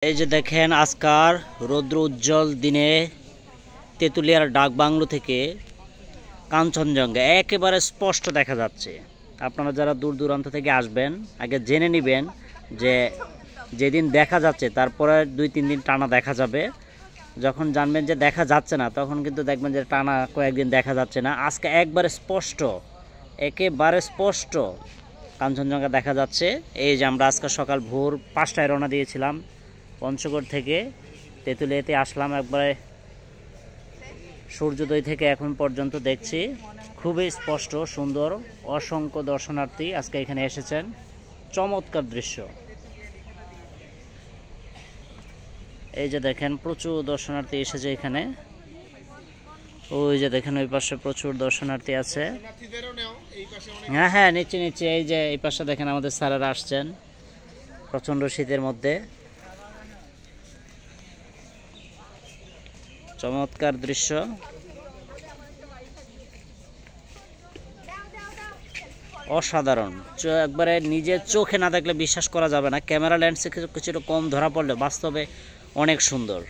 এই যে দেখেন আজকার রৌদ্র উজ্জ্বল দিনে তেঁতুলিয়ার ডাকবাংলো থেকে কাঞ্চনজঙ্ঘা একেবারে স্পষ্ট দেখা যাচ্ছে। আপনারা যারা দূর দূরান্ত থেকে আসবেন আগে জেনে নেবেন যে যেদিন দেখা যাচ্ছে তারপরে 2-3 দিন টানা দেখা যাবে। যখন জানবেন যে দেখা যাচ্ছে না তখন কিন্তু দেখবেন যে টানা কয়েকদিন দেখা যাচ্ছে না। আজকে একবারে স্পষ্ট, একেবারে স্পষ্ট কাঞ্চনজঙ্ঘা দেখা যাচ্ছে। এই যে আমরা আজকে সকাল ভোর 5টায় রওনা দিয়েছিলাম পঞ্চগড় থেকে, তেঁতুলিয়াতে আসলাম। একবারে সূর্যোদয় থেকে এখন পর্যন্ত দেখছি খুবই স্পষ্ট, সুন্দর। অসংখ্য দর্শনার্থী আজকে এখানে এসেছেন। চমৎকার দৃশ্য। এই যে দেখেন প্রচুর দর্শনার্থী এসেছে এখানে। ওই যে দেখেন ওই পাশে প্রচুর দর্শনার্থী আছে। হ্যাঁ হ্যাঁ নিচে এই যে এই পাশে দেখেন আমাদের স্যারেরা আসছেন প্রচণ্ড শীতের মধ্যে। চমৎকার দৃশ্য। অসাধারণ, একবারে নিজের চোখে না দেখলে বিশ্বাস করা যাবে না। ক্যামেরা লেন্সে কিছুটা কম ধরা পড়লে বাস্তবে অনেক সুন্দর।